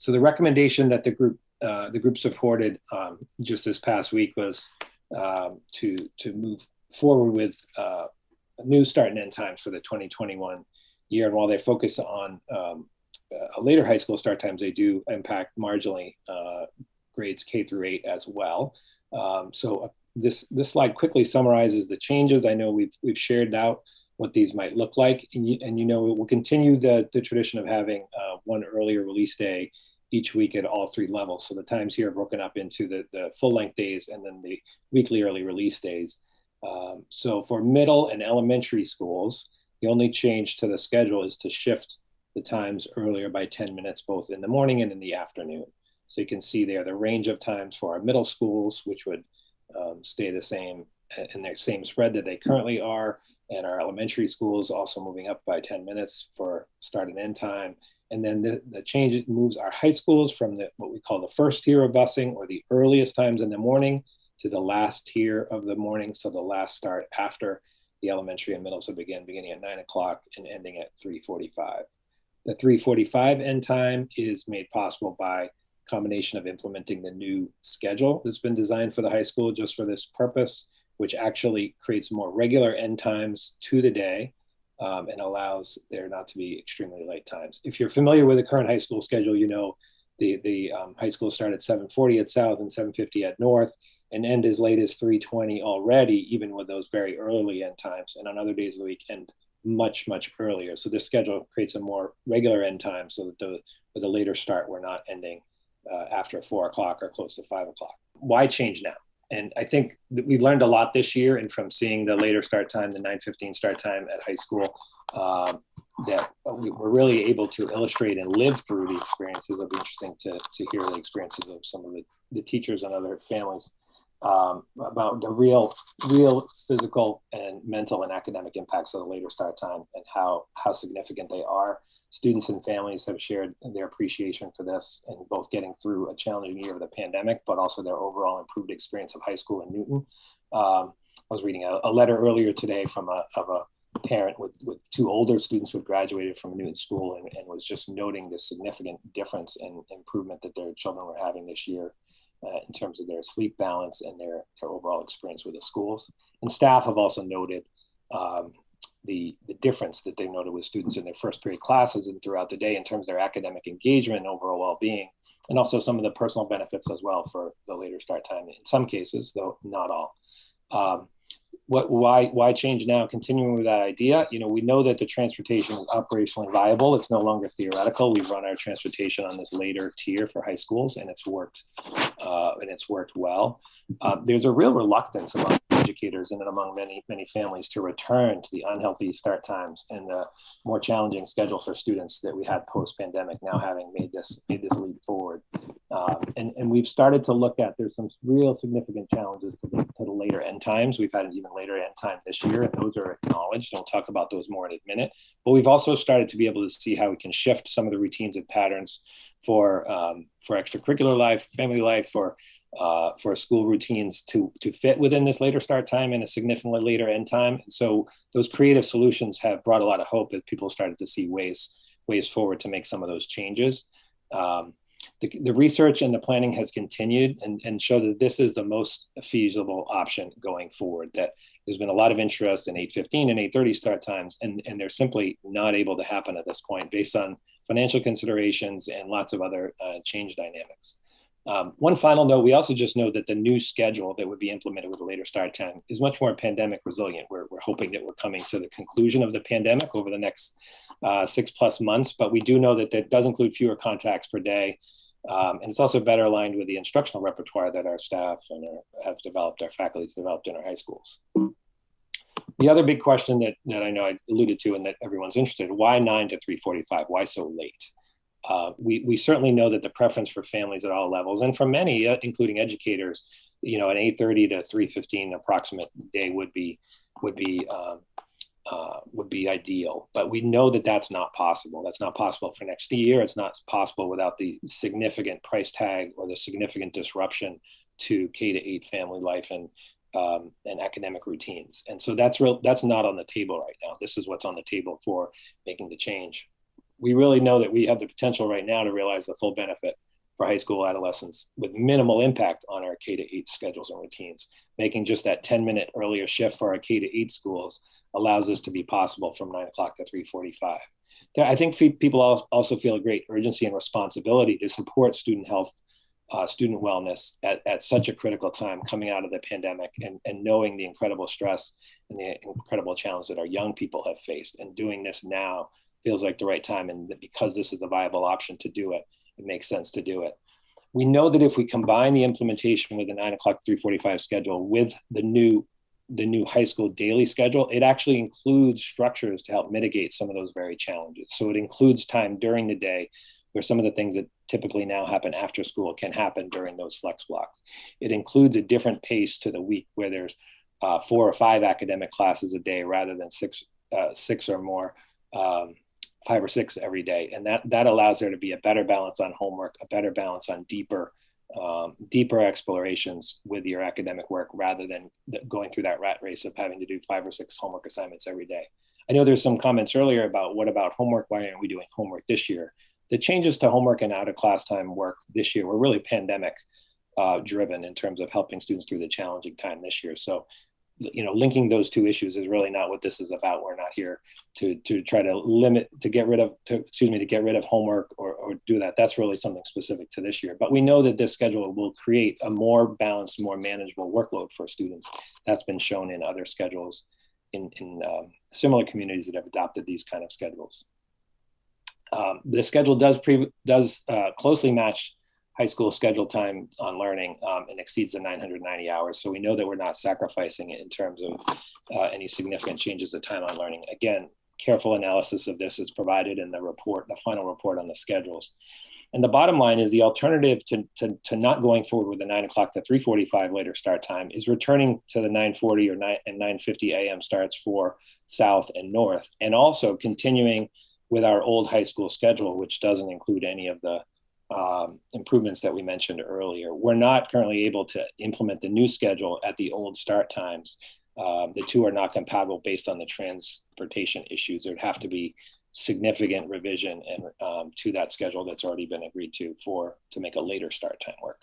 So the recommendation that the group supported just this past week was to move forward with new start and end times for the 2021 year. And while they focus on a later high school start times, they do impact marginally grades K through 8 as well. So this slide quickly summarizes the changes. I know we've shared out what these might look like, and you know, it will continue the tradition of having one earlier release day each week at all 3 levels. So the times here are broken up into the full length days and then the weekly early release days. So for middle and elementary schools, the only change to the schedule is to shift the times earlier by 10 minutes, both in the morning and in the afternoon. So you can see there the range of times for our middle schools, which would stay the same in their same spread that they currently are, and our elementary schools also moving up by 10 minutes for start and end time. And then the change moves our high schools from what we call the first tier of busing, or the earliest times in the morning, to the last tier of the morning. So the last start after the elementary and middle, so beginning at 9 o'clock and ending at 3:45. The 3:45 end time is made possible by combination of implementing the new schedule that's been designed for the high school just for this purpose, which actually creates more regular end times to the day. And allows there not to be extremely late times. If you're familiar with the current high school schedule, you know the high school start at 7:40 at South and 7:50 at North, and end as late as 3:20 already, even with those very early end times. And on other days of the week, end much earlier. So this schedule creates a more regular end time, so that with a later start, we're not ending after 4 o'clock or close to 5 o'clock. Why change now? And I think that we learned a lot this year, and from seeing the later start time, the 9:15 start time at high school, that we're really able to illustrate and live through the experiences. It'll be interesting to hear the experiences of some of the teachers and other families about the real physical and mental and academic impacts of the later start time and how significant they are. Students and families have shared their appreciation for this, and both getting through a challenging year of the pandemic, but also their overall improved experience of high school in Newton. I was reading a letter earlier today from a parent with 2 older students who had graduated from a Newton school, and was just noting the significant difference in improvement that their children were having this year in terms of their sleep balance and their overall experience with the schools. And staff have also noted the difference that they noted with students in their first period classes and throughout the day in terms of their academic engagement and overall well-being, and also some of the personal benefits as well for the later start time in some cases, though not all. Why change now? Continuing with that idea, you know, we know that the transportation is operationally viable. It's no longer theoretical. We run our transportation on this later tier for high schools, and it's worked well. There's a real reluctance among educators and among many families to return to the unhealthy start times and the more challenging schedule for students that we had post-pandemic, now having made this leap forward. And we've started to look at, there's some real significant challenges to the later end times. We've had an even later end time this year, and those are acknowledged. I'll talk about those more in a minute. But we've also started to be able to see how we can shift some of the routines and patterns for extracurricular life, family life, for school routines to fit within this later start time and a significantly later end time. And so those creative solutions have brought a lot of hope as people started to see ways forward to make some of those changes. The research and the planning has continued and show that this is the most feasible option going forward, that there's been a lot of interest in 8:15 and 8:30 start times, and they're simply not able to happen at this point based on financial considerations and lots of other change dynamics. One final note, we also just know that the new schedule that would be implemented with a later start time is much more pandemic resilient. We're hoping that we're coming to the conclusion of the pandemic over the next 6+ months, but we do know that that does include fewer contacts per day. And it's also better aligned with the instructional repertoire that our staff and our faculty have developed in our high schools. The other big question that I know I alluded to and that everyone's interested in, why 9 to 3:45? Why so late? We certainly know that the preference for families at all levels, and for many, including educators, you know, an 8:30 to 3:15 approximate day would be ideal. But we know that that's not possible. That's not possible for next year. It's not possible without the significant price tag or the significant disruption to K-8 family life and academic routines. And so that's not on the table right now. This is what's on the table for making the change. we really know that we have the potential right now to realize the full benefit for high school adolescents with minimal impact on our K-8 schedules and routines. Making just that 10-minute earlier shift for our K-8 schools allows this to be possible from 9 o'clock to 3:45. I think people also feel a great urgency and responsibility to support student health, student wellness at such a critical time coming out of the pandemic, and knowing the incredible stress and the incredible challenge that our young people have faced. And doing this now feels like the right time. And because this is a viable option to do it, it makes sense to do it. We know that if we combine the implementation with the 9 o'clock 3:45 schedule with the new high school daily schedule, it actually includes structures to help mitigate some of those very challenges. So it includes time during the day where some of the things that typically now happen after school can happen during those flex blocks. It includes a different pace to the week where there's 4 or 5 academic classes a day rather than six or more, 5 or 6 every day. And that allows there to be a better balance on homework, a better balance on deeper explorations with your academic work, rather than going through that rat race of having to do 5 or 6 homework assignments every day. I know there's some comments earlier about what about homework? Why aren't we doing homework this year? The changes to homework and out of class time work this year were really pandemic driven in terms of helping students through the challenging time this year. So, linking those two issues is really not what this is about. We're not here to try to get rid of homework or do that. That's really something specific to this year. But we know that this schedule will create a more balanced, more manageable workload for students. That's been shown in other schedules in similar communities that have adopted these kind of schedules. The schedule does closely match high school schedule time on learning and exceeds the 990 hours. So we know that we're not sacrificing it in terms of any significant changes to time on learning. Again, careful analysis of this is provided in the final report on the schedules. And the bottom line is the alternative to not going forward with the 9 o'clock to 3:45 later start time is returning to the 9:40 and 9:50 a.m. starts for South and North, and also continuing with our old high school schedule, which doesn't include any of the improvements that we mentioned earlier. We're not currently able to implement the new schedule at the old start times. The two are not compatible based on the transportation issues. There'd have to be significant revision and to that schedule that's already been agreed to make a later start time work.